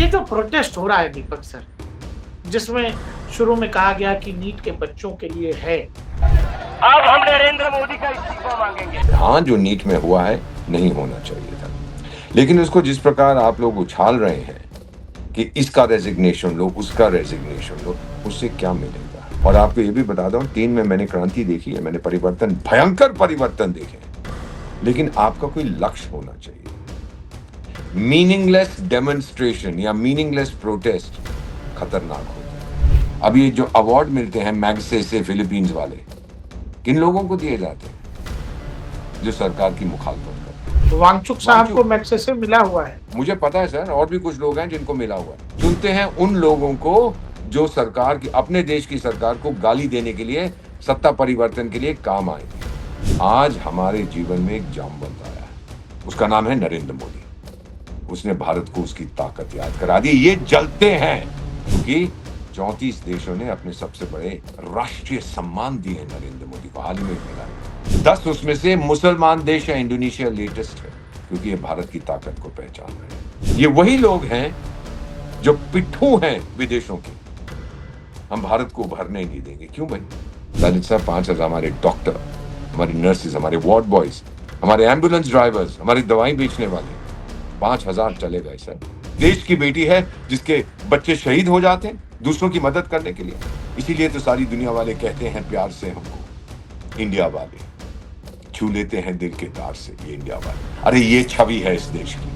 ये जो प्रोटेस्ट हो रहा है दीपक सर, जिसमें शुरू में कहा गया कि नीट के बच्चों के लिए है, अब हम नरेंद्र मोदी का इस्तीफा मांगेंगे। हाँ, जो नीट में हुआ है नहीं होना चाहिए था, लेकिन उसको जिस प्रकार आप लोग उछाल रहे हैं कि इसका रेजिग्नेशन लो, उसका रेजिग्नेशन लो, उससे क्या मिलेगा। और आपको ये भी बता दूं, 3 में मैंने क्रांति देखी है, मैंने परिवर्तन, भयंकर परिवर्तन देखे, लेकिन आपका कोई लक्ष्य होना चाहिए। मीनिंगलेस डेमोन्स्ट्रेशन या मीनिंगलेस प्रोटेस्ट खतरनाक होता है। अब ये जो अवार्ड मिलते हैं मैग्से से फिलीपींस वाले, किन लोगों को दिए जाते हैं? जो सरकार की मुखालफत करते हैं। वांगचुक साहब को मैग्से से मिला हुआ है। मुझे पता है सर, और भी कुछ लोग हैं जिनको मिला हुआ है। चुनते हैं उन लोगों को जो सरकार की, अपने देश की सरकार को गाली देने के लिए, सत्ता परिवर्तन के लिए काम आए। आज हमारे जीवन में एक जामवंत आया है, उसका नाम है नरेंद्र मोदी। उसने भारत को उसकी ताकत याद करा दी। ये जलते हैं क्योंकि 34 देशों ने अपने सबसे बड़े राष्ट्रीय सम्मान दिए नरेंद्र मोदी को। हाल ही में मिला 10, उसमें से मुसलमान देश है इंडोनेशिया लेटेस्ट है, क्योंकि ये भारत की ताकत को पहचान रहे हैं। ये वही लोग हैं जो पिट्ठू हैं विदेशों के। हम भारत को उभरने नहीं देंगे। क्यों भाई? ललित साहब, 5,000 हमारे डॉक्टर, हमारी नर्सेज, हमारे वार्ड बॉयज, हमारे एम्बुलेंस ड्राइवर्स, हमारी दवाई बेचने वाले, 5,000 चले गए सर। देश की बेटी है जिसके बच्चे शहीद हो जाते हैं दूसरों की मदद करने के लिए। इसीलिए तो सारी दुनिया वाले कहते हैं प्यार से हमको, इंडिया वाले छू लेते हैं दिल के तार से, ये इंडिया वाले। अरे ये छवि है इस देश की,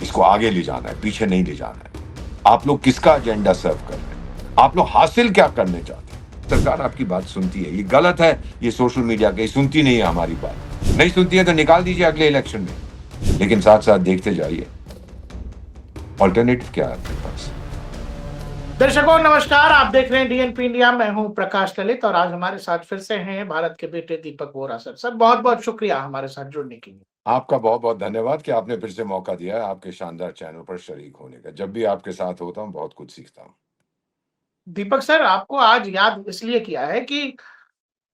इसको आगे ले जाना है, पीछे नहीं ले जाना है। आप लोग किसका एजेंडा सर्व कर रहे हैं? आप लोग हासिल क्या करने चाहते हैं? सरकार आपकी बात सुनती है, ये गलत है, ये सोशल मीडिया के सुनती नहीं है हमारी बात। नहीं सुनती है तो निकाल दीजिए अगले इलेक्शन में, लेकिन साथ साथ देखते जाइए ऑल्टरनेटिव क्या है आपके पास। दर्शकों नमस्कार, आप देख रहे हैं डीएनपी इंडिया। मैं हूं प्रकाश ललित और आज हमारे साथ फिर से हैं भारत के बेटे दीपक वोरा सर। सर बहुत बहुत शुक्रिया हमारे साथ जुड़ने के लिए। आपका बहुत बहुत धन्यवाद कि आपने फिर से मौका दिया है आपके शानदार चैनल पर शरीक होने का। जब भी आपके साथ होता हूं बहुत कुछ सीखता हूं। दीपक सर, आपको आज याद इसलिए किया है कि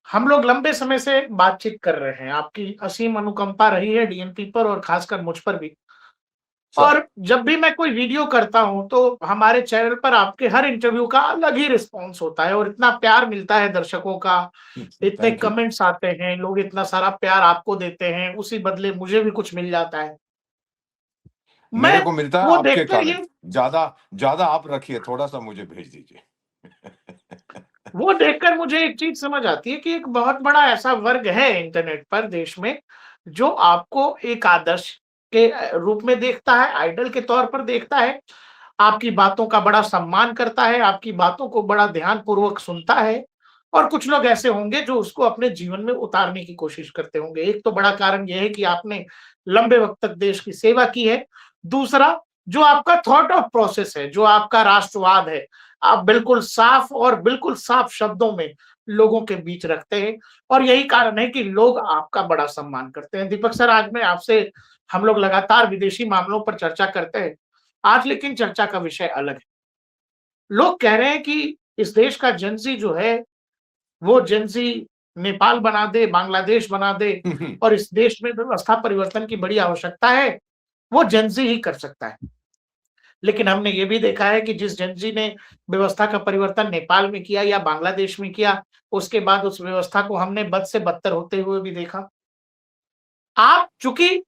हम लोग लंबे समय से बातचीत कर रहे हैं। आपकी असीम अनुकंपा रही है डीएनपी पर और खासकर मुझ पर भी। और जब भी मैं कोई वीडियो करता हूं तो हमारे चैनल पर आपके हर इंटरव्यू का अलग ही रिस्पॉन्स होता है और इतना प्यार मिलता है दर्शकों का, इतने कमेंट्स आते हैं, लोग इतना सारा प्यार आपको देते हैं, उसी बदले मुझे भी कुछ मिल जाता है। मेरे मैं को मिलता है वो आपके देखकर कारण। ये ज्यादा ज्यादा आप रखिए, थोड़ा सा मुझे भेज दीजिए। वो देखकर मुझे एक चीज समझ आती है कि एक बहुत बड़ा ऐसा वर्ग है इंटरनेट पर देश में जो आपको एक आदर्श के रूप में देखता है, आइडल के तौर पर देखता है, आपकी बातों का बड़ा सम्मान करता है, आपकी बातों को बड़ा ध्यानपूर्वक सुनता है। और कुछ लोग ऐसे होंगे जो उसको अपने जीवन में उतारने की कोशिश करते होंगे। एक तो बड़ा कारण यह है कि आपने लंबे वक्त तक देश की सेवा की है। दूसरा, जो आपका थॉट ऑफ प्रोसेस है, जो आपका राष्ट्रवाद है, आप बिल्कुल साफ और बिल्कुल साफ शब्दों में लोगों के बीच रखते हैं और यही कारण है कि लोग आपका बड़ा सम्मान करते हैं। दीपक सर, आज मैं आपसे, हम लोग लगातार विदेशी मामलों पर चर्चा करते हैं, आज लेकिन चर्चा का विषय अलग है। लोग कह रहे हैं कि इस देश का जेनजी जो है, वो जेनजी नेपाल बना दे, बांग्लादेश बना दे और इस देश में व्यवस्था परिवर्तन की बड़ी आवश्यकता है, वो जेनजी ही कर सकता है। लेकिन हमने ये भी देखा है कि जिस जेनजी ने व्यवस्था का परिवर्तन नेपाल में किया या बांग्लादेश में किया, उसके बाद उस व्यवस्था को हमने बद से बदतर होते हुए भी देखा। आप चूंकि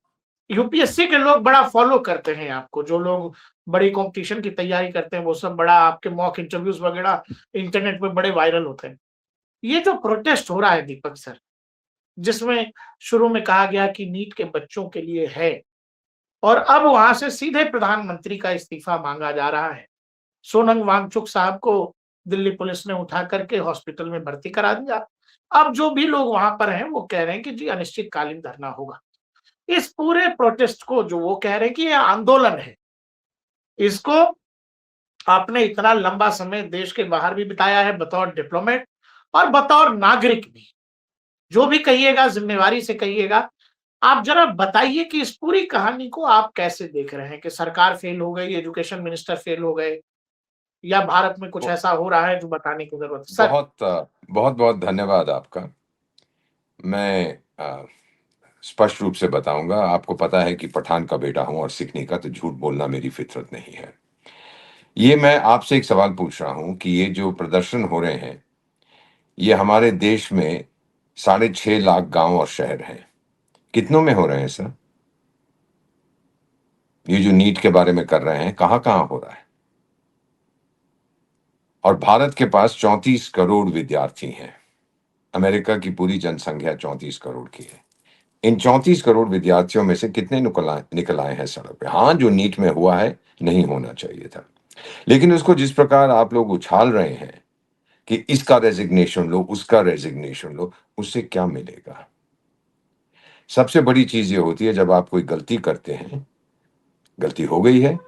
यूपीएससी के लोग बड़ा फॉलो करते हैं आपको, जो लोग बड़ी कंपटीशन की तैयारी करते हैं, वो सब बड़ा आपके मॉक इंटरव्यूज वगैरह इंटरनेट पे बड़े वायरल होते हैं। ये जो प्रोटेस्ट हो रहा है दीपक सर, जिसमें शुरू में कहा गया कि नीट के बच्चों के लिए है और अब वहां से सीधे प्रधानमंत्री का इस्तीफा मांगा जा रहा है। सोनम वांगचुक साहब को दिल्ली पुलिस ने उठा करके हॉस्पिटल में भर्ती करा दिया। अब जो भी लोग वहां पर हैं वो कह रहे हैं कि जी अनिश्चितकालीन धरना होगा। इस पूरे प्रोटेस्ट को, जो वो कह रहे हैं कि ये आंदोलन है, इसको आपने इतना लंबा समय देश के बाहर भी बिताया है बतौर डिप्लोमेट और बतौर नागरिक भी। जो भी कहिएगा जिम्मेवारी से कहिएगा। आप जरा बताइए कि इस पूरी कहानी को आप कैसे देख रहे हैं कि सरकार फेल हो गई, एजुकेशन मिनिस्टर फेल हो गए, या भारत में कुछ ऐसा हो रहा है जो बताने की जरूरत है सर। बहुत बहुत बहुत धन्यवाद आपका। मैं स्पष्ट रूप से बताऊंगा। आपको पता है कि पठान का बेटा हूं और सीखने का, तो झूठ बोलना मेरी फितरत नहीं है। ये मैं आपसे एक सवाल पूछ रहा हूं कि ये जो प्रदर्शन हो रहे हैं, ये हमारे देश में 6.5 लाख गांव और शहर हैं। कितनों में हो रहे हैं सर? ये जो नीट के बारे में कर रहे हैं, कहां-कहां हो रहा है? और भारत के पास 34 करोड़ विद्यार्थी हैं। अमेरिका की पूरी जनसंख्या 34 करोड़ की है। इन 34 करोड़ विद्यार्थियों में से कितने निकल आए हैं सड़क पे? हाँ, जो नीट में हुआ है, नहीं होना चाहिए था। लेकिन उसको जिस प्रकार आप लोग उछाल रहे हैं कि इसका रेजिग्नेशन लो, उसका रेजिग्नेशन लो, उससे क्या मिलेगा? सबसे बड़ी चीज ये होती है जब आप कोई गलती करते हैं, गलती हो गई है,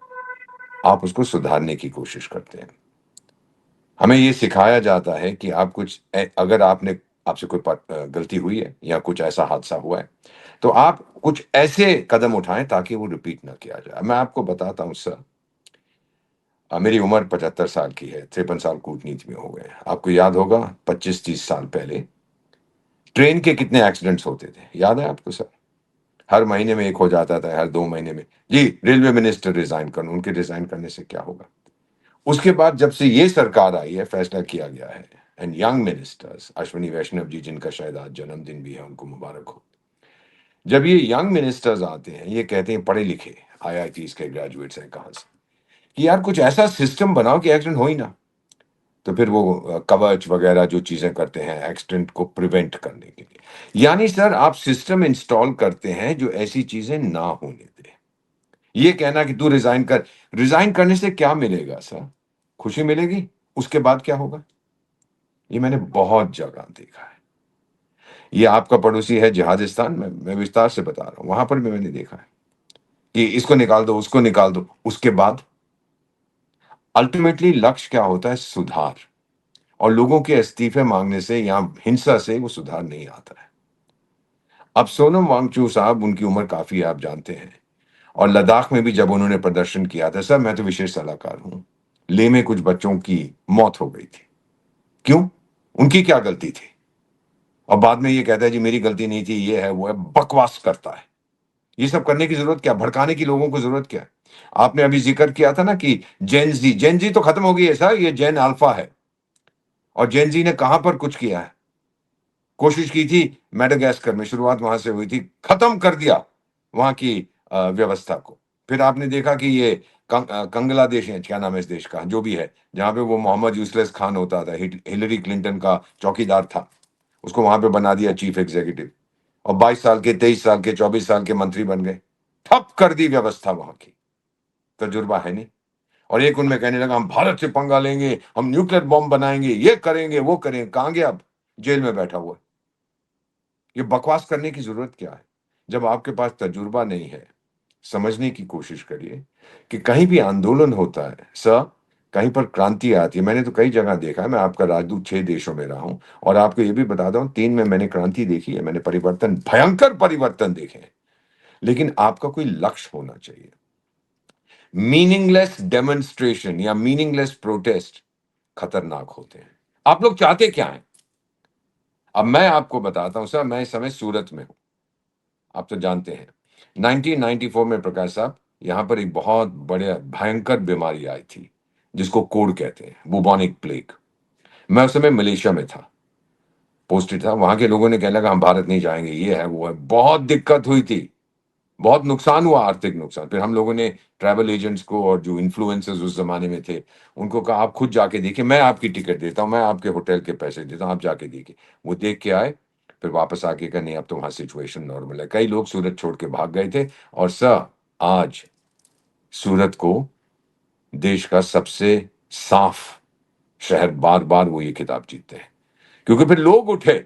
आप उसको सुधारने की कोशिश करते हैं। हमें ये सिखाया जाता है कि आप कुछ अगर आपसे कोई गलती हुई है या कुछ ऐसा हादसा हुआ है, तो आप कुछ ऐसे कदम उठाएं ताकि वो रिपीट ना किया जाए। मैं आपको बताता हूं सर, मेरी उम्र 75 साल की है, 53 साल कूटनीति में हो गए हैं। आपको याद होगा 25-30 साल पहले ट्रेन के कितने एक्सीडेंट्स होते थे, याद है आपको सर? हर महीने में एक हो जाता था, हर 2 महीने में। जी, रेलवे मिनिस्टर रिजाइन करना, उनके रिजाइन करने से क्या होगा? उसके बाद जब से ये सरकार आई है, फैसला किया गया है एंड यंग मिनिस्टर्स, अश्विनी वैष्णव जी जिनका शायद आज जन्मदिन भी है, उनको मुबारक हो। जब ये यंग मिनिस्टर्स आते हैं, ये कहते हैं पढ़े लिखे आईआईटीज के ग्रेजुएट्स हैं कहाँ से, कि यार कुछ ऐसा सिस्टम बनाओ कि एक्सीडेंट हो ही ना। तो फिर वो कवच वगैरह जो चीजें करते हैं एक्सीडेंट को प्रिवेंट करने के लिए। यानी सर आप सिस्टम इंस्टॉल करते हैं जो ऐसी चीजें ना होने दे। ये कहना कि तू रिजाइन करने से क्या मिलेगा सर? खुशी मिलेगी? उसके बाद क्या होगा? ये मैंने बहुत जगह देखा है। ये आपका पड़ोसी है जिहादिस्तान में, मैं विस्तार से बता रहा हूं, वहां पर भी मैंने देखा है कि इसको निकाल दो, उसको निकाल दो। उसके बाद अल्टीमेटली लक्ष्य क्या होता है? सुधार। और लोगों के इस्तीफे मांगने से या हिंसा से वो सुधार नहीं आता है। अब सोनम वांगचू साहब, उनकी उम्र काफी है, आप जानते हैं। और लद्दाख में भी जब उन्होंने प्रदर्शन किया था, सर मैं तो विशेष सलाहकार हूं, लेह में कुछ बच्चों की मौत हो गई थी। क्यों? उनकी क्या गलती थी? और बाद में ये कहता है जी मेरी गलती नहीं थी, ये है वो है, बकवास करता है। ये सब करने की जरूरत क्या? भड़काने की लोगों को जरूरत क्या है? आपने अभी जिक्र किया था ना कि जेन जी तो खत्म हो गई है सर, ये जेन अल्फा है। और जेन जी ने कहां पर कुछ किया है? कोशिश की थी मेडागास्कर में, शुरुआत वहां से हुई थी, खत्म कर दिया वहां की व्यवस्था को। फिर आपने देखा कि ये कंगलादेश है, क्या नाम है इस देश का, जो भी है, जहां पे वो मोहम्मद यूसुफ खान होता था, हिलरी क्लिंटन का चौकीदार था, उसको वहां पे बना दिया चीफ एग्जीक्यूटिव। और 22 साल के, 23 साल के, 24 साल के मंत्री बन गए। ठप कर दी व्यवस्था वहां की। तजुर्बा है नहीं। और एक उनमें कहने लगा हम भारत से पंगा लेंगे, हम न्यूक्लियर बॉम्ब बनाएंगे, ये करेंगे वो करेंगे। कहां गया? अब जेल में बैठा हुआ। ये बकवास करने की जरूरत क्या है? जब आपके पास तजुर्बा नहीं है, समझने की कोशिश करिए कि कहीं भी आंदोलन होता है सर, कहीं पर क्रांति आती है। मैंने तो कई जगह देखा है, मैं आपका राजदूत 6 देशों में रहा हूं और आपको ये भी बताता हूं 3 में मैंने क्रांति देखी है, मैंने परिवर्तन, भयंकर परिवर्तन देखे हैं। लेकिन आपका कोई लक्ष्य होना चाहिए। मीनिंगलेस डेमोन्स्ट्रेशन या मीनिंगलेस प्रोटेस्ट खतरनाक होते हैं। आप लोग चाहते क्या हैं? अब मैं आपको बताता हूं सर, मैं इस समय सूरत में हूं, आप तो जानते हैं। 1994 में प्रकाश साहब, यहां पर एक बहुत बड़े भयंकर बीमारी आई थी जिसको कोड कहते हैं, बुबोनिक प्लेग। मैं उस समय मलेशिया में था, पोस्टेड था। वहां के लोगों ने कहने लगा हम भारत नहीं जाएंगे, ये है वो है। बहुत दिक्कत हुई थी, बहुत नुकसान हुआ, आर्थिक नुकसान। फिर हम लोगों ने ट्रैवल एजेंट्स को और जो इन्फ्लुएंसर्स उस जमाने में थे, उनको कहा आप खुद जाके देखिए, मैं आपकी टिकट देता हूं, मैं आपके होटल के पैसे देता हूं, आप जाके देखिए। वो देख के आए, फिर वापस आके कहा नहीं अब तो वहां सिचुएशन नॉर्मल है। कई लोग सूरत छोड़ के भाग गए थे। और सर आज सूरत को देश का सबसे साफ शहर, बार बार वो ये खिताब जीतते हैं। क्योंकि फिर लोग उठे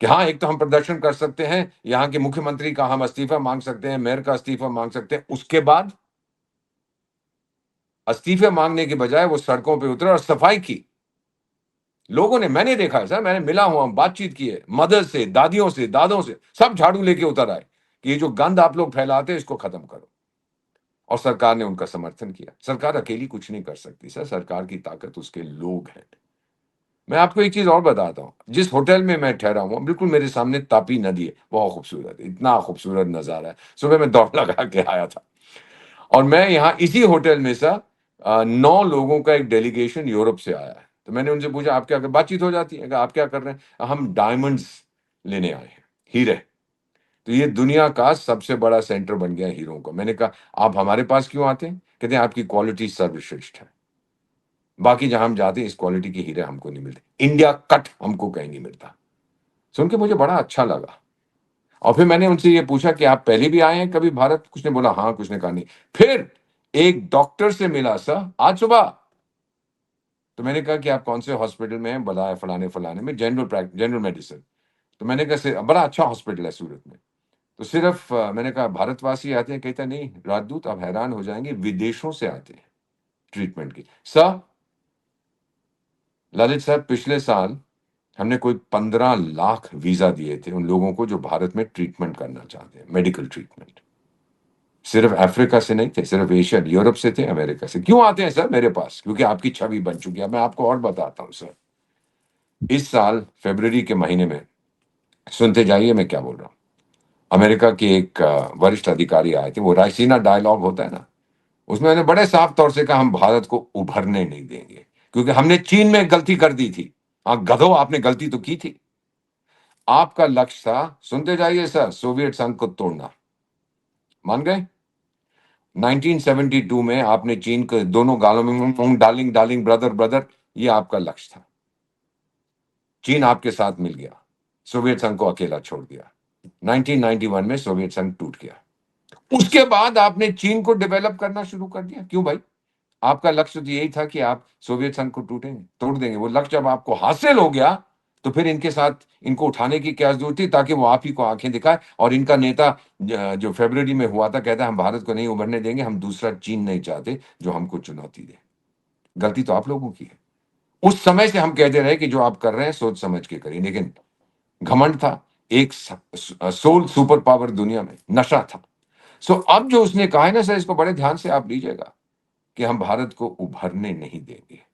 कि हाँ, एक तो हम प्रदर्शन कर सकते हैं, यहाँ के मुख्यमंत्री का हम इस्तीफा मांग सकते हैं, मेयर का इस्तीफा मांग सकते हैं। उसके बाद इस्तीफे मांगने के बजाय वो सड़कों पे उतरे और सफाई की। लोगों ने, मैंने देखा है सर, मैंने मिला हुआ, बातचीत की है, मदर से, दादियों से, दादों से, सब झाड़ू लेके उतर आए कि ये जो गंद आप लोग फैलाते हैं इसको खत्म करो। और सरकार ने उनका समर्थन किया। सरकार अकेली कुछ नहीं कर सकती सर, सरकार की ताकत उसके लोग हैं। मैं आपको एक चीज और बताता हूँ, जिस होटल में मैं ठहरा हुआ, बिल्कुल मेरे सामने तापी नदी है, बहुत खूबसूरत है, इतना खूबसूरत नजारा है। सुबह मैं दौड़ लगा के आया था। और मैं यहाँ इसी होटल में सर 9 लोगों का एक डेलीगेशन यूरोप से आया है। तो मैंने उनसे पूछा आप क्या कर, बातचीत हो जाती है, कहा, आप क्या कर रहे हैं? हम डायमंड्स लेने आए हैं, हीरे। तो ये दुनिया का सबसे बड़ा सेंटर बन गया है हीरों का। मैंने कहा आप हमारे पास क्यों आते हैं? कहते हैं आपकी क्वालिटी सर्वश्रेष्ठ है, बाकी जहां हम जाते हैं इस क्वालिटी के हीरे हमको नहीं मिलते, इंडिया कट हमको कहीं नहीं मिलता। सुन के मुझे बड़ा अच्छा लगा। और फिर मैंने उनसे ये पूछा कि आप पहले भी आए हैं कभी भारत? कुछ ने बोला हाँ, कुछ ने कहा नहीं। फिर एक डॉक्टर से मिला सर आज सुबह। तो मैंने कहा कि आप कौन से हॉस्पिटल में हैं? बताया फलाने फलाने में, जनरल मेडिसिन। तो मैंने कहा बड़ा अच्छा हॉस्पिटल है सूरत में। तो सिर्फ मैंने कहा भारतवासी आते हैं? कहता नहीं राजदूत, आप हैरान हो जाएंगे, विदेशों से आते हैं ट्रीटमेंट की। सर ललित साहब, पिछले साल हमने कोई 15 लाख वीजा दिए थे उन लोगों को जो भारत में ट्रीटमेंट करना चाहते हैं, मेडिकल ट्रीटमेंट। सिर्फ अफ्रीका से नहीं थे, सिर्फ एशिया यूरोप से थे, अमेरिका से। क्यों आते हैं सर मेरे पास? क्योंकि आपकी छवि बन चुकी है। मैं आपको और बताता हूं सर, इस साल फरवरी के महीने में, सुनते जाइए मैं क्या बोल रहा हूं, अमेरिका के एक वरिष्ठ अधिकारी आए थे। वो रायसीना डायलॉग होता है ना, उसमें मैंने बड़े साफ तौर से कहा हम भारत को उभरने नहीं देंगे, क्योंकि हमने चीन में गलती कर दी थी। हाँ गधो, आपने गलती तो की थी। आपका लक्ष्य था, सुनते जाइए सर, सोवियत संघ को तोड़ना। मान गए? 1972 में आपने चीन को दोनों गालों में डार्लिंग डार्लिंग ब्रदर ब्रदर, ये आपका लक्ष्य था। चीन आपके साथ मिल गया, सोवियत संघ को अकेला छोड़ दिया। 1991 में सोवियत संघ टूट गया। उसके बाद आपने चीन को डेवलप करना शुरू कर दिया। क्यों भाई? आपका लक्ष्य तो यही था कि आप सोवियत संघ को टूटेंगे, तोड़ देंगे। वो लक्ष्य जब आपको हासिल हो गया तो फिर इनके साथ इनको उठाने की क्या जरूरत थी? ताकि वो आप ही को आंखें दिखाए। और इनका नेता जो फरवरी में हुआ था, कहता है हम भारत को नहीं उभरने देंगे, हम दूसरा चीन नहीं चाहते जो हमको चुनौती दे। गलती तो आप लोगों की है। उस समय से हम कहते रहे कि जो आप कर रहे हैं सोच समझ के करिए, लेकिन घमंड था, एक सोल सुपर पावर दुनिया में, नशा था। सो अब जो उसने कहा है ना सर, इसको बड़े ध्यान से आप लीजिएगा कि हम भारत को उभरने नहीं देंगे।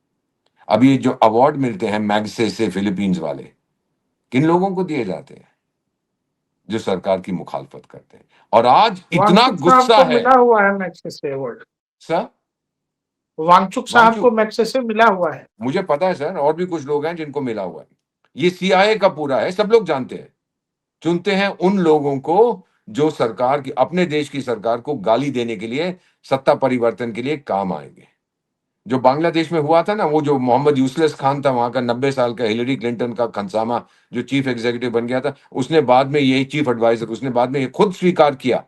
अब ये जो अवार्ड मिलते हैं मैग्से से फिलीपींस वाले, किन लोगों को दिए जाते हैं? जो सरकार की मुखालफत करते हैं। और आज इतना वांगचुक साहब गुस्सा को है मिला हुआ है मैग्से से अवार्ड। सर, वांगचुक साहब को वांगचुक, मैग्से से मिला हुआ है। मुझे पता है सर, और भी कुछ लोग हैं जिनको मिला हुआ है। ये सीआईए का पूरा है, सब लोग जानते हैं। चुनते हैं उन लोगों को जो सरकार की, अपने देश की सरकार को गाली देने के लिए, सत्ता परिवर्तन के लिए काम आएंगे। जो बांग्लादेश में हुआ था ना, वो जो मोहम्मद यूसुफ खान था वहां का, 90 साल का, हिलरी क्लिंटन का खनसामा जो चीफ एग्जीक्यूटिव बन गया था, उसने बाद में, यही चीफ एडवाइजर, उसने बाद में ये खुद स्वीकार किया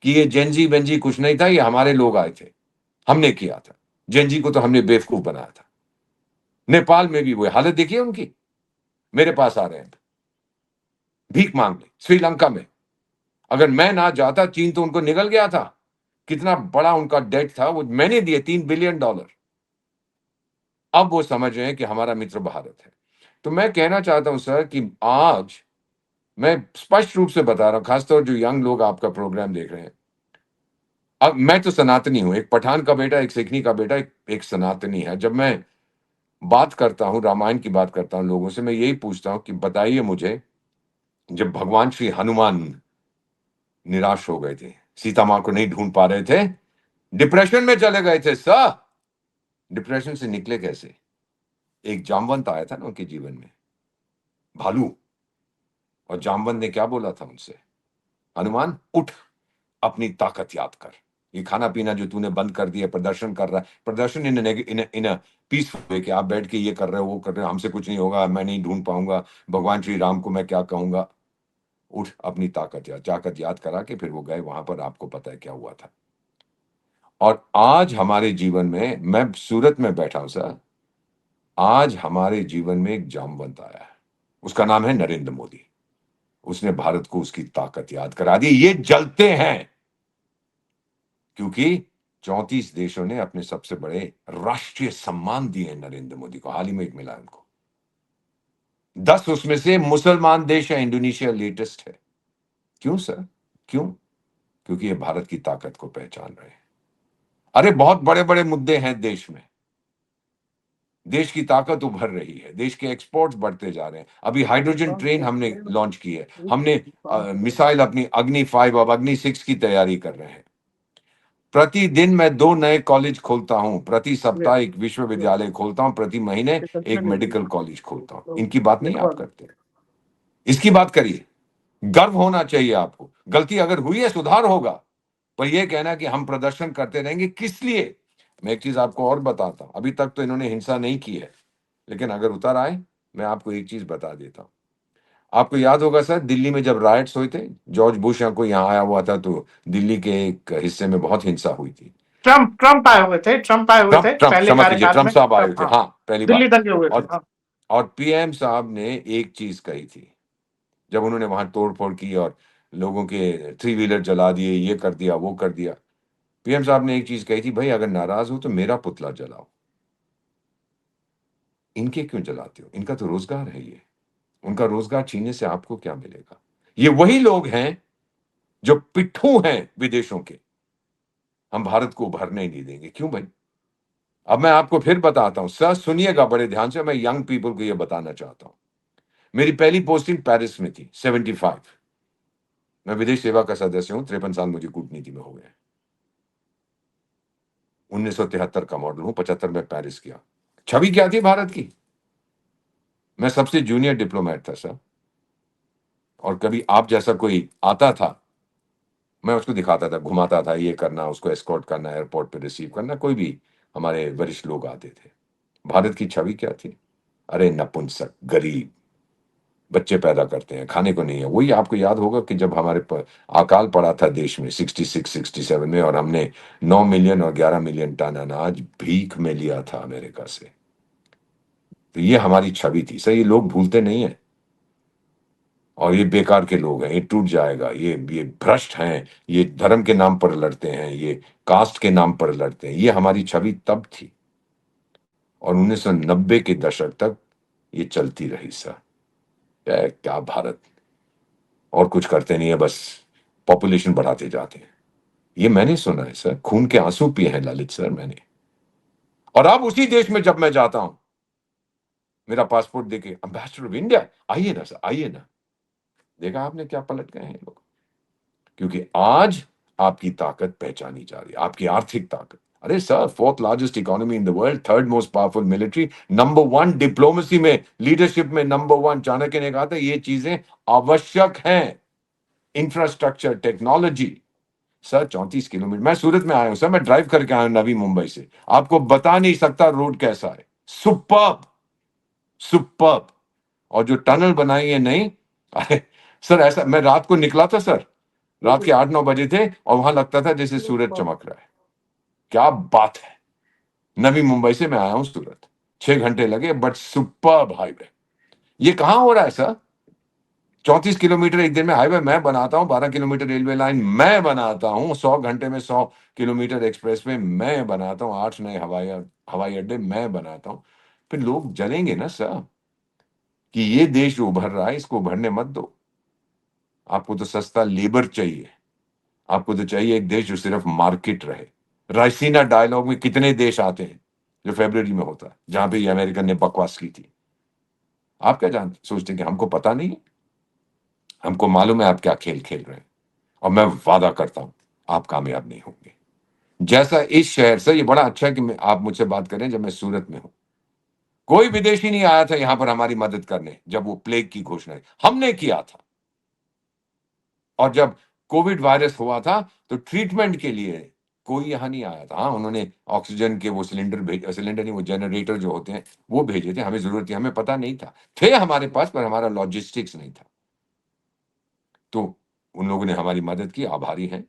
कि ये जेनजी बेंजी कुछ नहीं था, ये हमारे लोग आए थे, हमने किया था। जेनजी को तो हमने बेवकूफ बनाया था। नेपाल में भी वो हालत देखिए उनकी, मेरे पास आ रहे हैं भीख मांगने। श्रीलंका में अगर मैं ना जाता, चीन तो उनको निगल गया था। कितना बड़ा उनका डेट था, वो मैंने दिए $3 बिलियन। अब वो समझ रहे हैं कि हमारा मित्र भारत है। तो मैं कहना चाहता हूं सर कि आज मैं स्पष्ट रूप से बता रहा हूं, खासतौर जो यंग लोग आपका प्रोग्राम देख रहे हैं, अब मैं तो सनातनी हूं, एक पठान का बेटा, एक सिखनी का बेटा, एक सनातनी है। जब मैं बात करता हूं, रामायण की बात करता हूं लोगों से, मैं यही पूछता हूं कि बताइए मुझे, जब भगवान श्री हनुमान निराश हो गए थे, सीता मां को नहीं ढूंढ पा रहे थे, डिप्रेशन में चले गए थे सर, डिप्रेशन से निकले कैसे? एक जामवंत आया था ना उनके जीवन में, भालू। और जामवंत ने क्या बोला था उनसे? हनुमान उठ, अपनी ताकत याद कर। ये खाना पीना जो तूने बंद कर दिया, प्रदर्शन कर रहा है, प्रदर्शन इन पीसफुल वे कि आप बैठ के ये कर रहे हो, वो कर रहे हो, हमसे कुछ नहीं होगा, मैं नहीं ढूंढ पाऊंगा, भगवान श्री राम को मैं क्या कहूंगा? उठ, अपनी ताकत याद करा के फिर वो गए वहां पर। आपको पता है क्या हुआ था। और आज हमारे जीवन में, मैं सूरत में बैठा हूं सर, आज हमारे जीवन में एक जामवंत आया है, उसका नाम है नरेंद्र मोदी। उसने भारत को उसकी ताकत याद करा दी। ये जलते हैं क्योंकि 34 देशों ने अपने सबसे बड़े राष्ट्रीय सम्मान दिए हैं नरेंद्र मोदी को। हाल ही में एक मिला उनको, 10 उसमें से मुसलमान देश है, इंडोनेशिया लेटेस्ट है। क्यों सर? क्यों? क्योंकि ये भारत की ताकत को पहचान रहे हैं। अरे बहुत बड़े बड़े मुद्दे हैं देश में, देश की ताकत उभर रही है, देश के एक्सपोर्ट्स बढ़ते जा रहे हैं। अभी हाइड्रोजन ट्रेन हमने लॉन्च की है, हमने मिसाइल अपनी अग्नि 5 अब अग्नि 6 की तैयारी कर रहे हैं। प्रतिदिन मैं 2 नए कॉलेज खोलता हूं, प्रति सप्ताह Yes, एक yes, विश्वविद्यालय खोलता हूं, प्रति महीने yes, एक definitely. मेडिकल कॉलेज खोलता हूं। तो इनकी बात नहीं देखो आप करते, इसकी बात करिए। गर्व होना चाहिए आपको। गलती अगर हुई है सुधार होगा, पर यह कहना कि हम प्रदर्शन करते रहेंगे किस लिए? मैं एक चीज आपको और बताता हूं, अभी तक तो इन्होंने हिंसा नहीं की है, लेकिन अगर उतर आए, मैं आपको एक चीज बता देता हूं। आपको याद होगा सर, दिल्ली में जब राइट्स हुए थे, जॉर्ज बुश यहाँ कोई यहाँ आया हुआ था, तो दिल्ली के एक हिस्से में बहुत हिंसा हुई थी। ट्रम्प आए हुए थे ट्रम्प पहले समझ लीजिए, कार्यकाल ट्रम्प में। साहब आए ट्रम्प, थे, हाँ, हाँ, पहली दिल्ली बार। दंगे हुए थे, और हाँ। और पीएम साहब ने एक चीज कही थी, जब उन्होंने वहां तोड़-फोड़ की और लोगों के थ्री व्हीलर जला दिए, ये कर दिया, वो कर दिया। पीएम साहब ने एक चीज कही थी, "भई अगर नाराज़ हो तो मेरा पुतला जलाओ। इनके क्यों जलाते हो? इनका तो रोज़गार है ये। उनका रोज़गार छीनने से आपको क्या मिलेगा?" ये वही लोग हैं, जो पिट्ठू हैं विदेशों के। हम भारत को उभरने ही नहीं देंगे। क्यों भई? अब मैं आपको फिर बताता हूँ, सर सुनिएगा बड़े ध्यान से, मैं यंग पीपल को ये बताना चाहता हूँ। मेरी पहली पोस्टिंग पेरिस में थी, 75। मैं विदेश सेवा का सदस्य हूँ, 53 साल मुझे कूटनीति में हो गए। 1973 का मॉडल हूँ, 75 में पेरिस गया। छवि क्या थी भारत की? मैं सबसे जूनियर डिप्लोमेट था सर। और कभी आप जैसा कोई आता था, मैं उसको दिखाता था, घुमाता था, ये करना, उसको एस्कॉर्ट करना, एयरपोर्ट पे रिसीव करना, कोई भी हमारे वरिष्ठ लोग आते थे। भारत की छवि क्या थी? अरे नपुंसक, गरीब, बच्चे पैदा करते हैं, खाने को नहीं है। वही आपको याद होगा कि जब हमारे पर अकाल पड़ा था देश में 66-67 में, और हमने 9 मिलियन और 11 मिलियन टन अनाज भीख में लिया था अमेरिका से। तो ये हमारी छवि थी। सर ये लोग भूलते नहीं हैं। और ये बेकार के लोग हैं, ये टूट जाएगा, ये भ्रष्ट हैं, ये धर्म के नाम पर लड़ते हैं, ये कास्ट के नाम पर लड़ते हैं। ये हमारी छवि तब थी। और 1990 के दशक तक ये चलती रही सर। क्या भारत और कुछ करते नहीं है, बस पॉपुलेशन बढ़ाते जाते हैं। ये मैंने सुना है सर, खून के आंसू पिए हैं ललित सर मैंने। और अब उसी देश में जब मैं जाता हूं, मेरा पासपोर्ट देके एम्बेसडर ऑफ इंडिया, आइए ना सर, आइए ना। देखा आपने क्या पलट गए हैं लोग। क्योंकि आज आपकी ताकत पहचानी जा रही है, आपकी आर्थिक ताकत। अरे sir, 4th largest economy in the world, 3rd most powerful military, number 1 diplomacy में, लीडरशिप में नंबर 1। चाणक्य ने कहा था ये चीजें आवश्यक हैं। Infrastructure, technology. सर 34 किलोमीटर, मैं सूरत में आया हूं सर, मैं ड्राइव करके आया हूं नवी मुंबई से। आपको बता नहीं सकता रोड कैसा है। Superb, superb. और जो टनल बनाई है नई, अरे सर ऐसा, मैं रात को निकला था सर, रात के 8-9 बजे थे, और वहां लगता था जैसे सूरज चमक रहा है। क्या बात है। नवी मुंबई से मैं आया हूं सूरत, 6 घंटे लगे, बट सुपर्ब हाईवे। ये कहां हो रहा है सर? 34 किलोमीटर एक दिन में हाईवे मैं बनाता हूं, 12 किलोमीटर रेलवे लाइन मैं बनाता हूं, 100 घंटे में 100 किलोमीटर एक्सप्रेस वे मैं बनाता हूं, 8 नए हवाई अड्डे मैं बनाता हूं। फिर लोग जलेंगे ना सर, कि ये देश जो उभर रहा है इसको उभरने मत दो। आपको तो सस्ता लेबर चाहिए। आपको तो चाहिए एक देश जो सिर्फ मार्केट रहे। रायसीना डायलॉग में कितने देश आते हैं, जो फरवरी में होता है, जहां पे ये अमेरिकन ने बकवास की थी। आप क्या सोचते हैं कि हमको पता नहीं? हमको मालूम है आप क्या खेल खेल रहे हैं। और मैं वादा करता हूं आप कामयाब नहीं होंगे। जैसा इस शहर से, ये बड़ा अच्छा है कि आप मुझसे बात करें जब मैं सूरत में हूं। कोई विदेशी नहीं आया था यहां पर हमारी मदद करने जब वो प्लेग की घोषणा हमने किया था। और जब कोविड वायरस हुआ था तो ट्रीटमेंट के लिए कोई यहां नहीं आया था। हाँ, उन्होंने ऑक्सीजन के वो सिलेंडर नहीं, वो जनरेटर जो होते हैं वो भेजे थे। हमें जरूरत थी, हमें पता नहीं था, थे हमारे पास, पर हमारा लॉजिस्टिक्स नहीं था। तो उन लोगों ने हमारी मदद की, आभारी हैं।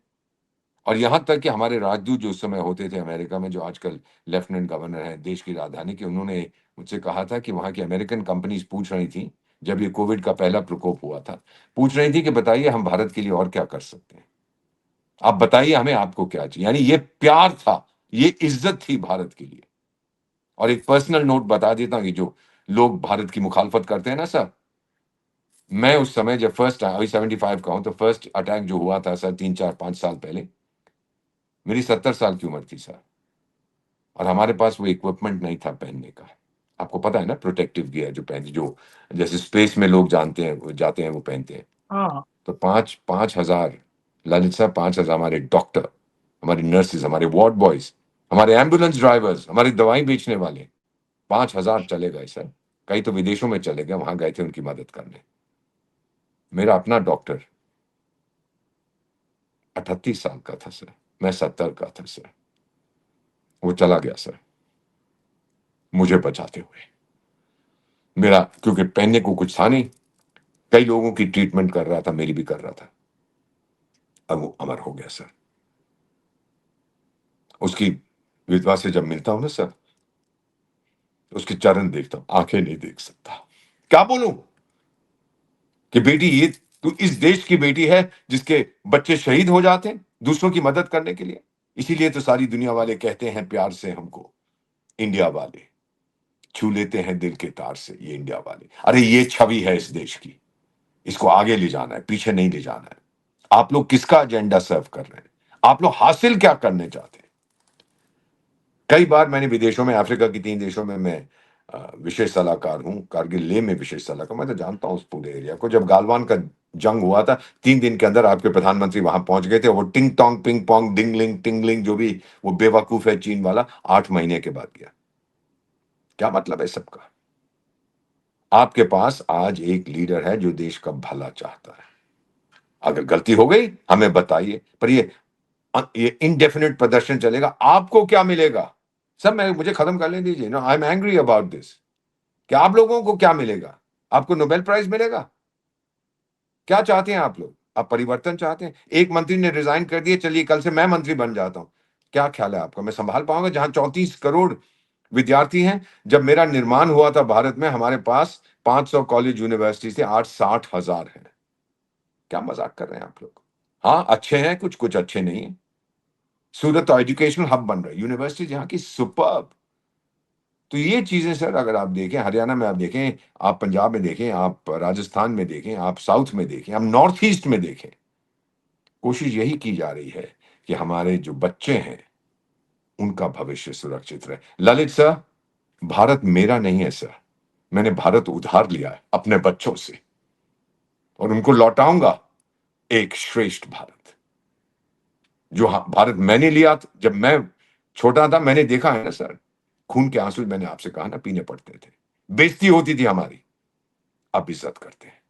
और यहां तक कि हमारे राजदूत जो उस समय होते थे अमेरिका में, जो आजकल लेफ्टिनेंट गवर्नर हैं देश की राजधानी के, उन्होंने मुझसे कहा था कि वहां की अमेरिकन कंपनीज पूछ रही थी, जब ये कोविड का पहला प्रकोप हुआ था, पूछ रही थी कि बताइए हम भारत के लिए और क्या कर सकते हैं। आप बताइए हमें, आपको क्या चाहिए। यानी ये प्यार था, ये इज्जत थी भारत के लिए। और एक पर्सनल नोट बता देता हूं कि जो लोग भारत की मुखालफत करते हैं ना सर, मैं उस समय जब अभी 75 का हूं, तो फर्स्ट अटैक जो हुआ था सर 3-4-5 साल पहले, मेरी 70 साल की उम्र थी सर। और हमारे पास वो इक्विपमेंट नहीं था पहनने का। आपको पता है ना, प्रोटेक्टिव गियर जो पहनते, जो जैसे स्पेस में लोग जानते हैं, वो जाते हैं, वो पहनते हैं। हाँ, तो 5,000 ललित साहब, 5,000 हमारे डॉक्टर हमारी नर्सेज, हमारे वार्ड बॉयज, हमारे एम्बुलेंस ड्राइवर्स, हमारी दवाई बेचने वाले, 5,000 चले गए सर। कई तो विदेशों में चले गए, वहां गए थे उनकी मदद करने। मेरा अपना डॉक्टर 38 साल का था सर, मैं 70 का था सर, वो चला गया सर मुझे बचाते हुए। मेरा क्योंकि पहनने को कुछ था नहीं, कई लोगों की ट्रीटमेंट कर रहा था, मेरी भी कर रहा था। अब वो अमर हो गया सर। उसकी विधवा से जब मिलता हूं ना सर, उसके चरण देखता हूं, आंखें नहीं देख सकता। क्या बोलूं कि बेटी, ये तू इस देश की बेटी है जिसके बच्चे शहीद हो जाते हैं दूसरों की मदद करने के लिए। इसीलिए तो सारी दुनिया वाले कहते हैं प्यार से हमको, इंडिया वाले छू लेते हैं दिल के तार से, ये इंडिया वाले। अरे ये छवि है इस देश की, इसको आगे ले जाना है, पीछे नहीं ले जाना है। आप लोग किसका एजेंडा सर्व कर रहे हैं? आप लोग हासिल क्या करने चाहते हैं? कई बार मैंने विदेशों में, अफ्रीका की 3 देशों में मैं विशेष सलाहकार हूं, कारगिल लेह में विशेष सलाहकार, मैं तो जानता हूं उस पूरे एरिया को। जब गालवान का जंग हुआ था, 3 दिन के अंदर आपके प्रधानमंत्री वहां पहुंच गए थे। वो टिंग टोंग पिंग पोंग डिंगलिंग टिंगलिंग जो भी वो बेवकूफ है चीन वाला, 8 महीने के बाद गया। क्या मतलब है सबका? आपके पास आज एक लीडर है जो देश का भला चाहता है। अगर गलती हो गई हमें बताइए, पर ये इनडेफिनेट प्रदर्शन चलेगा, आपको क्या मिलेगा? सब मुझे खत्म करने दीजिए ना, I am angry about this. क्या आप लोगों को क्या मिलेगा? आपको नोबेल प्राइज मिलेगा? क्या चाहते हैं आप लोग? आप परिवर्तन चाहते हैं? एक मंत्री ने रिजाइन कर दिया, चलिए कल से मैं मंत्री बन जाता हूं। क्या ख्याल है आपका, मैं संभाल पाऊंगा जहां 34 करोड़ विद्यार्थी हैं? जब मेरा निर्माण हुआ था भारत में, हमारे पास 500 कॉलेज यूनिवर्सिटी थे, आज 60,000 है। क्या मजाक कर रहे हैं आप लोग? हाँ अच्छे हैं कुछ, कुछ अच्छे नहीं है। सूरत तो एजुकेशनल हब बन रहा है, यूनिवर्सिटी यहाँ की सुपर्ब। तो ये चीजें सर अगर आप देखें, हरियाणा में आप देखें, आप पंजाब में देखें, आप राजस्थान में देखें, आप साउथ में देखें, आप नॉर्थ ईस्ट में देखें, कोशिश यही की जा रही है कि हमारे जो बच्चे हैं उनका भविष्य सुरक्षित रहे। ललित सर, भारत मेरा नहीं है सर, मैंने भारत उधार लिया है अपने बच्चों से, और उनको लौटाऊंगा एक श्रेष्ठ भारत। जो भारत मैंने लिया जब मैं छोटा था, मैंने देखा है ना सर, खून के आंसू मैंने आपसे कहा ना पीने पड़ते थे, बेइज्जती होती थी हमारी, अब इज्जत करते हैं।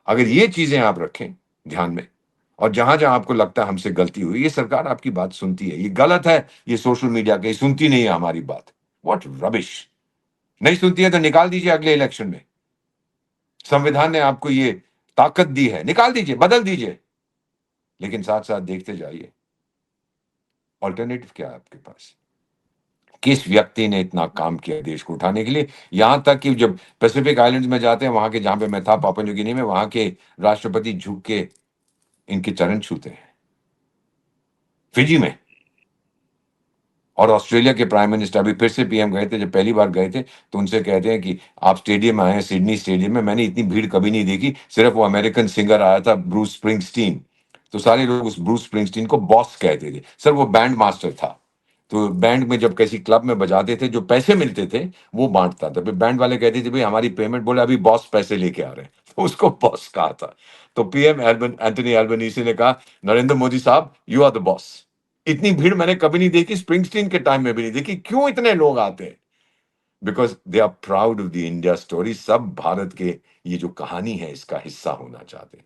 अगर ये चीजें आप रखें ध्यान में, और जहां जहां आपको लगता है हमसे गलती हुई, ये सरकार आपकी बात सुनती है। ये गलत है, ये सोशल मीडिया के सुनती नहीं है हमारी बात। What rubbish! नहीं सुनती है तो निकाल दीजिए अगले इलेक्शन में। संविधान ने आपको ये ताकत दी है, निकाल दीजिए, बदल दीजिए, लेकिन साथ साथ देखते जाइए ऑल्टरनेटिव क्या है आपके पास। किस व्यक्ति ने इतना काम किया देश को उठाने के लिए? यहां तक कि जब पैसिफिक आइलैंड्स में जाते हैं, वहां के, जहां पे मैं था पापुआ न्यू गिनी में, वहां के राष्ट्रपति झुक के इनके चरण छूते हैं। फिजी में, और ऑस्ट्रेलिया के प्राइम मिनिस्टर अभी फिर से पीएम गए थे, जब पहली बार गए थे तो उनसे कहते हैं कि आप स्टेडियम आए हैं, सिडनी स्टेडियम में, मैंने इतनी भीड़ कभी नहीं देखी, सिर्फ वो अमेरिकन सिंगर आया था ब्रूस स्प्रिंगस्टीन, तो सारे लोग उस ब्रूस स्प्रिंगस्टीन को बॉस कहते थे। सर वो बैंड मास्टर था, तो बैंड में जब किसी क्लब में बजाते थे, जो पैसे मिलते थे वो बांटता था। फिर बैंड वाले कहते थे भाई हमारी पेमेंट, बोले अभी बॉस पैसे लेके आ रहे हैं, तो उसको बॉस कहा था। तो पीएम एंथनी एल्बनीसी ने कहा, नरेंद्र मोदी साहब यू आर द बॉस। इतनी भीड़ मैंने कभी नहीं देखी, स्प्रिंगस्टीन के टाइम में भी नहीं देखी। क्यों इतने लोग आते हैं? Because they are proud of the India story. सब भारत के ये जो कहानी है इसका हिस्सा होना चाहते हैं।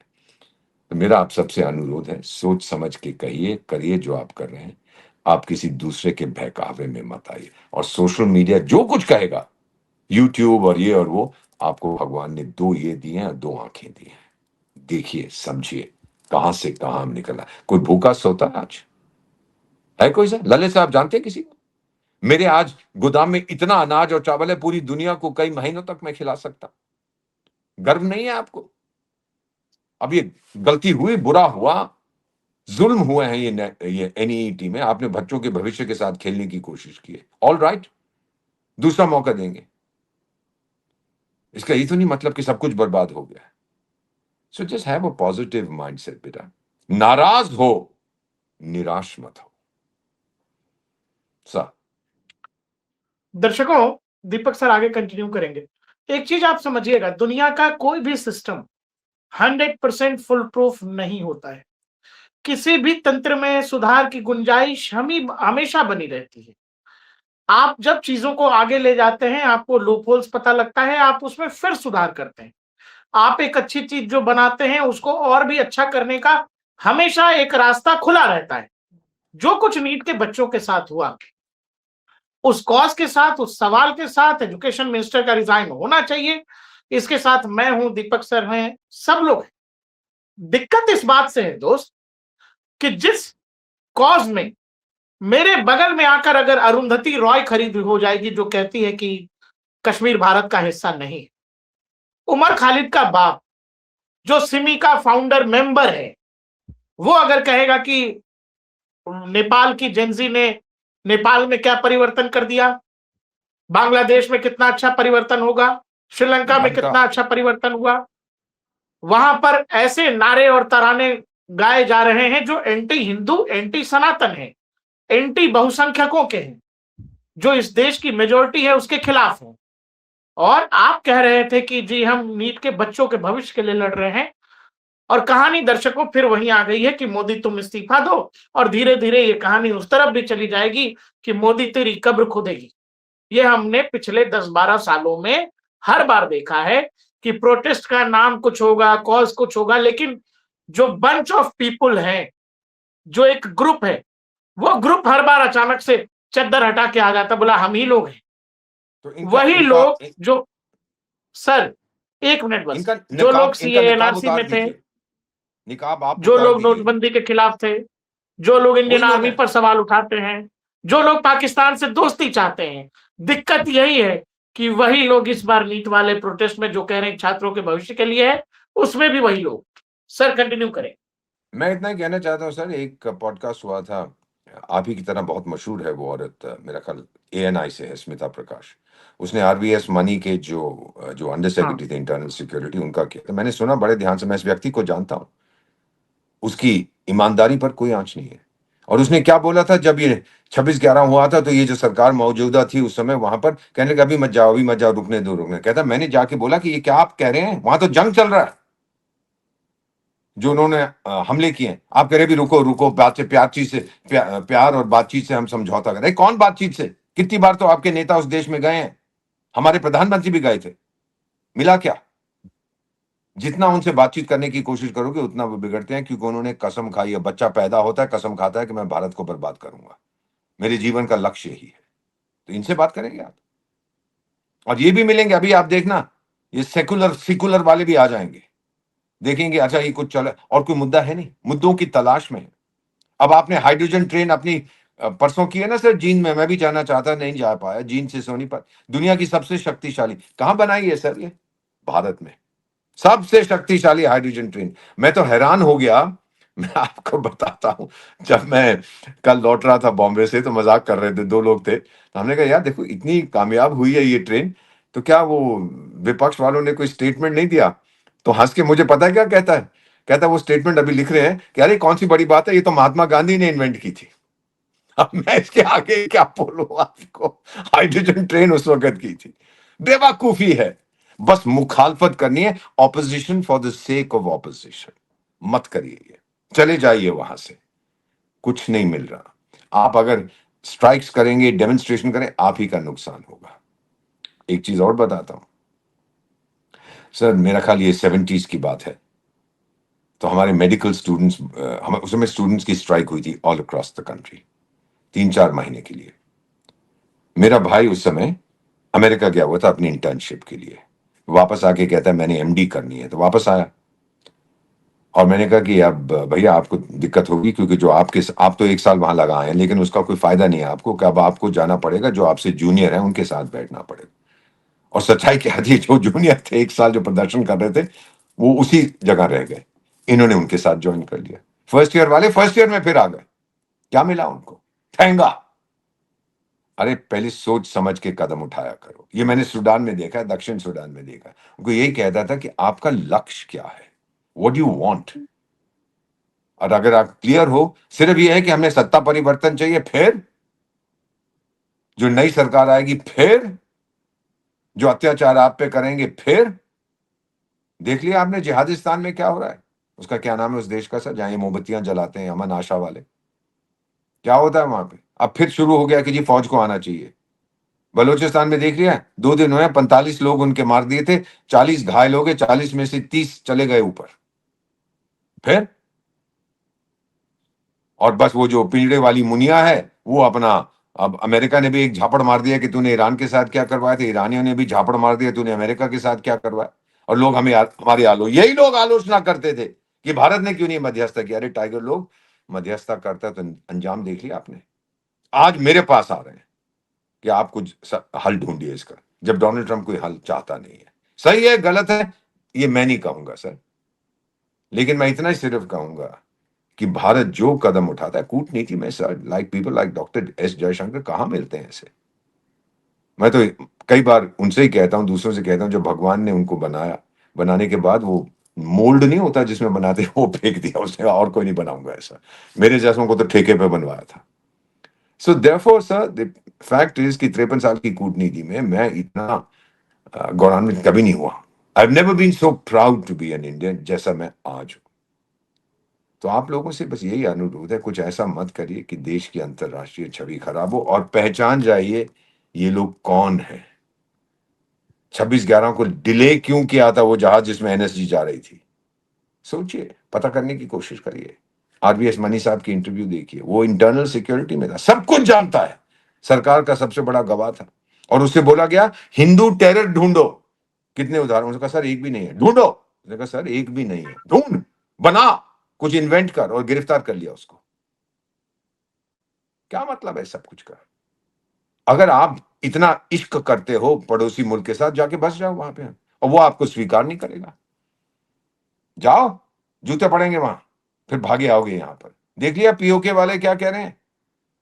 तो मेरा आप सबसे अनुरोध है, सोच समझ के कहिए, करिए जो आप कर रहे हैं। आप किसी दूसरे के बहकावे में मत आइए। और सोशल मीडिया जो कुछ कहेगा, यूट्यूब और ये और वो, आपको भगवान ने 2 ये दिए हैं और 2 आंखें दी हैं। देखिए, समझिए कहां से कहां हम निकला। कोई भूखा सोता आज है? कोई सर ललित साहब जानते हैं किसी को? मेरे आज गोदाम में इतना अनाज और चावल है, पूरी दुनिया को कई महीनों तक मैं खिला सकता। गर्व नहीं है आपको? अब ये गलती हुई, बुरा हुआ, जुल्म हुए हैं ये एनईईटी में, आपने बच्चों के भविष्य के साथ खेलने की कोशिश की है। ऑल राइट, दूसरा मौका देंगे। इसका ये तो नहीं मतलब कि सब कुछ बर्बाद हो गया। So just have a positive mindset बेटा। नाराज हो, निराश मत हो। सर दर्शकों, दीपक सर आगे कंटिन्यू करेंगे। एक चीज आप समझिएगा, दुनिया का कोई भी सिस्टम 100% फुल प्रूफ नहीं होता है। किसी भी तंत्र में सुधार की गुंजाइश हमेशा बनी रहती है। आप जब चीजों को आगे ले जाते हैं, आपको लूपहोल्स पता लगता है, आप उसमें फिर सुधार करते हैं। आप एक अच्छी चीज जो बनाते हैं, उसको और भी अच्छा करने का हमेशा एक रास्ता खुला रहता है। जो कुछ नीट के बच्चों के साथ हुआ, उस कॉज के साथ, उस सवाल के साथ एजुकेशन मिनिस्टर का रिजाइन होना चाहिए। इसके साथ मैं हूं, दीपक सर हैं, सब लोग हैं। दिक्कत इस बात से है दोस्त कि जिस कॉज में मेरे बगल में आकर अगर अरुंधति रॉय खरीद हो जाएगी, जो कहती है कि कश्मीर भारत का हिस्सा नहीं है, उमर खालिद का बाप जो सिमी का फाउंडर मेंबर है, वो अगर कहेगा कि नेपाल की जेंजी ने नेपाल में क्या परिवर्तन कर दिया, बांग्लादेश में कितना अच्छा परिवर्तन होगा, श्रीलंका में कितना अच्छा परिवर्तन हुआ, वहां पर ऐसे नारे और तराने गाए जा रहे हैं जो एंटी हिंदू, एंटी सनातन है, एंटी बहुसंख्यकों के हैं, जो इस देश की मेजोरिटी है उसके खिलाफ है। और आप कह रहे थे कि जी हम नीट के बच्चों के भविष्य के लिए लड़ रहे हैं, और कहानी दर्शकों फिर वहीं आ गई है कि मोदी तुम इस्तीफा दो, और धीरे धीरे ये कहानी उस तरफ भी चली जाएगी कि मोदी तेरी कब्र खोदेगी। ये हमने पिछले 10-12 सालों में हर बार देखा है कि प्रोटेस्ट का नाम कुछ होगा, कॉज कुछ होगा, लेकिन जो बंच ऑफ पीपुल है, जो एक ग्रुप है, वो ग्रुप हर बार अचानक से चद्दर हटा के आ जाता, बोला हम ही लोग हैं। तो वही लोग जो, सर एक मिनट बस, जो लोग सीए एनआरसी में थे, निकाब आप जो लोग नोटबंदी के खिलाफ थे, जो लोग इंडियन आर्मी पर सवाल उठाते हैं, जो लोग पाकिस्तान से दोस्ती चाहते हैं, दिक्कत यही है कि वही लोग इस बार नीट वाले प्रोटेस्ट में जो कह रहे हैं छात्रों के भविष्य के लिए है, उसमें भी वही लोग। सर कंटिन्यू करें। मैं इतना ही कहना चाहता हूँ सर, एक पॉडकास्ट हुआ था, आप ही की तरह बहुत मशहूर है वो औरत, मेरा ख्याल एएनआई से है, स्मिता प्रकाश। उसने आरबीएस मनी के जो अंडर सेक्रेटरी थे इंटरनल सिक्योरिटी, उनका किया। तो मैंने सुना बड़े ध्यान से, मैं इस व्यक्ति को जानता हूँ, उसकी ईमानदारी पर कोई आंच नहीं है। और उसने क्या बोला था जब ये 26/11 हुआ था, तो ये जो सरकार मौजूदा थी उस समय, वहां पर कहने लगा अभी मत जाओ, रुकने दो। कहता मैंने जाके बोला कि ये क्या आप कह रहे हैं, वहां तो जंग चल रहा है, जो उन्होंने हमले किए। आप कह रहे भी रुको रुको, बात से प्यार और बातचीत से हम समझौता कर रहे। कौन बातचीत से? कितनी बार तो आपके नेता उस देश में गए हैं, हमारे प्रधानमंत्री भी गए थे, मिला क्या? जितना उनसे बातचीत करने की कोशिश करोगे उतना वो बिगड़ते हैं, क्योंकि उन्होंने कसम खाई है। बच्चा पैदा होता है, कसम खाता है कि मैं भारत को बर्बाद करूंगा, मेरे जीवन का लक्ष्य यही है। तो इनसे बात करेंगे आप, और ये भी मिलेंगे। अभी आप देखना, ये सेकुलर वाले भी आ जाएंगे, देखेंगे अच्छा ये कुछ चला, और कोई मुद्दा है नहीं, मुद्दों की तलाश में है। अब आपने हाइड्रोजन ट्रेन अपनी परसों की है ना सर, जींद में, मैं भी जाना चाहता, नहीं जा पाया, जींद से सोनीपत, दुनिया की सबसे शक्तिशाली, कहां बनाई है सर? ये भारत में सबसे शक्तिशाली हाइड्रोजन ट्रेन। मैं तो हैरान हो गया, मैं आपको बताता हूं, जब मैं कल लौट रहा था बॉम्बे से, तो मजाक कर रहे थे, दो लोग थे, तो हमने कहा यार देखो इतनी कामयाब हुई है ये ट्रेन, तो क्या वो विपक्ष वालों ने कोई स्टेटमेंट नहीं दिया? तो हंस के मुझे पता है क्या कहता है, कहता है वो स्टेटमेंट अभी लिख रहे हैं कि अरे कौन सी बड़ी बात है, ये तो महात्मा गांधी ने इन्वेंट की थी। अब मैं इसके आगे क्या बोलूं आपको, हाइड्रोजन ट्रेन उस वक्त की थी। बेवकूफी है, बस मुखालफत करनी है, opposition for the sake of opposition. मत करिए ये, चले जाइए वहां से, कुछ नहीं मिल रहा। आप अगर स्ट्राइक्स करेंगे, डेमोन्स्ट्रेशन करें, आप ही का नुकसान होगा। एक चीज और बताता हूं सर, मेरा ख्याल ये 70s की बात है, तो हमारे मेडिकल स्टूडेंट्स, हम उस समय स्टूडेंट्स की स्ट्राइक हुई थी ऑल अक्रॉस द कंट्री 3-4 महीने के लिए। मेरा भाई उस समय अमेरिका गया हुआ था अपनी इंटर्नशिप के लिए, वापस आके कहता है मैंने एमडी करनी है, तो वापस आया। और मैंने कहा कि अब भैया आपको दिक्कत होगी, क्योंकि जो आप तो 1 साल वहां लगा आए हैं, लेकिन उसका कोई फायदा नहीं है आपको, कि अब आपको जाना पड़ेगा, जो आपसे जूनियर है उनके साथ बैठना पड़ेगा। और सच्चाई क्या थी, जो जूनियर थे 1 साल जो प्रदर्शन कर रहे थे, वो उसी जगह रह गए, इन्होंने उनके साथ ज्वाइन कर लिया। फर्स्ट ईयर वाले फर्स्ट ईयर में फिर आ गए, क्या मिला उनको? ठहंगा। अरे पहले सोच समझ के कदम उठाया करो। ये मैंने सूडान में देखा है, दक्षिण सूडान में देखा है, उनको यही कहता था कि आपका लक्ष्य क्या है, व्हाट यू वांट। और अगर आप क्लियर हो, सिर्फ ये है कि हमें सत्ता परिवर्तन चाहिए, फिर जो नई सरकार आएगी, फिर जो अत्याचार आप पे करेंगे, फिर देख लिया आपने जिहादिस्तान में क्या हो रहा है। उसका क्या नाम है उस देश का सर, जहां ये मोमबत्तियां जलाते हैं अमन आशा वाले? क्या होता है वहां पे? अब फिर शुरू हो गया कि जी फौज को आना चाहिए। बलूचिस्तान में देख लिया, 2 दिन हुए, 45 लोग उनके मार दिए थे, 40 घायल हो गए, 40 में से 30 चले गए ऊपर। फिर और बस वो जो पिंजड़े वाली मुनिया है वो अपना, अब अमेरिका ने भी एक झापड़ मार दिया कि तूने ईरान के साथ क्या करवाया था, ईरानियों ने भी झापड़ मार दिया तूने अमेरिका के साथ क्या करवाया। और लोग हमें हमारी यही लोग आलोचना करते थे कि भारत ने क्यों नहीं मध्यस्थता किया। अरे टाइगर लोग, मध्यस्थता करता तो अंजाम देख लिया आपने। आज मेरे पास आ रहे हैं कि आप कुछ हल ढूंढिए इसका, जब डोनाल्ड ट्रंप कोई हल चाहता नहीं है। सही है गलत है ये मैं नहीं कहूंगा सर, लेकिन मैं इतना ही सिर्फ कहूंगा कि भारत जो कदम उठाता है कूटनीति में sir, like people like doctor S Jaishankar कहां मिलते हैं ऐसे। मैं तो कई बार उनसे ही कहता हूं, दूसरों से कहता हूं, जो भगवान ने उनको बनाया, बनाने के बाद वो मोल्ड नहीं होता जिसमें बनाते वो फेंक दिया उसने, और कोई नहीं बनाऊंगा ऐसा। मेरे जैसों को तो ठेके पे बनवाया था। So therefore sir the fact is कि 53 साल की कूटनीति में मैं इतना गौरवान्वित कभी नहीं हुआ। I have never been so proud to be an Indian जैसा मैं आज हूं। तो आप लोगों से बस यही अनुरोध है, कुछ ऐसा मत करिए कि देश की अंतर्राष्ट्रीय छवि खराब हो, और पहचान जाइए ये लोग कौन है। 26/11 को डिले क्यों किया था वो जहाज जिसमें एनएसजी जा रही थी? सोचिए, पता करने की कोशिश करिए। आरबीएस मनी साहब की इंटरव्यू देखिए, वो इंटरनल सिक्योरिटी में था, सब कुछ जानता है, सरकार का सबसे बड़ा गवाह था। और उससे बोला गया हिंदू टेरर ढूंढो। कितने उदाहरण? उसने कहा सर एक भी नहीं है। ढूंढो। उसने कहा सर एक भी नहीं है, ढूंढ, बना, कुछ इन्वेंट कर, और गिरफ्तार कर लिया उसको। क्या मतलब है सब कुछ का? अगर आप इतना इश्क करते हो पड़ोसी मुल्क के साथ, जाके बस जाओ वहां पे, और वो आपको स्वीकार नहीं करेगा। जाओ, जूते पड़ेंगे वहां, फिर भागे आओगे यहां पर। देख लिया पीओके वाले क्या कह रहे हैं,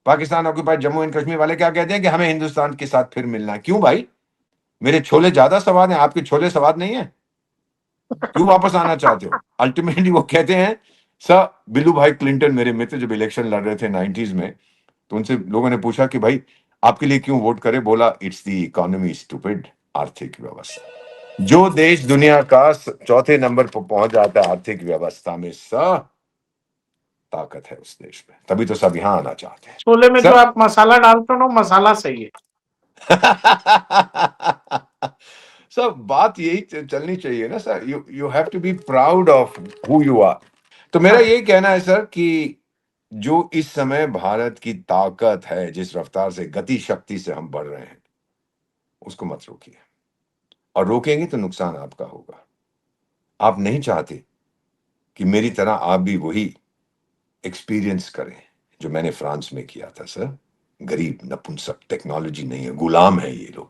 पाकिस्तान ऑक्यूपाइड जम्मू एंड कश्मीर वाले क्या कहते हैं कि हमें हिंदुस्तान के साथ फिर मिलना है। क्यों भाई? मेरे छोले ज्यादा स्वाद हैं, आपके छोले स्वाद नहीं है? क्यों वापस आना चाहते हो? अल्टीमेटली वो कहते हैं, सर बिल्लू भाई क्लिंटन मेरे मित्र जब इलेक्शन लड़ रहे थे 90s में, तो उनसे लोगों ने पूछा कि भाई आपके लिए क्यों वोट करें? बोला इट्स द इकोनॉमी स्टूपिड, आर्थिक व्यवस्था। जो देश दुनिया का चौथे नंबर पर पहुंच जाता है आर्थिक व्यवस्था में सर, ताकत है उस देश में, तभी तो सब यहां आना चाहते हैं। छोले में जो आप मसाला डालते हो ना, मसाला सही है। सब बात यही चलनी चाहिए ना sir, you have to be proud of who you are. तो मेरा यही कहना है सर कि जो इस समय भारत की ताकत है, जिस रफ्तार से, गति शक्ति से हम बढ़ रहे हैं, उसको मत रोकिए, और रोकेंगे तो नुकसान आपका होगा। आप नहीं चाहते कि मेरी तरह आप भी वही एक्सपीरियंस करें जो मैंने फ्रांस में किया था सर। गरीब, नपुंसक, टेक्नोलॉजी नहीं है, गुलाम है ये लोग।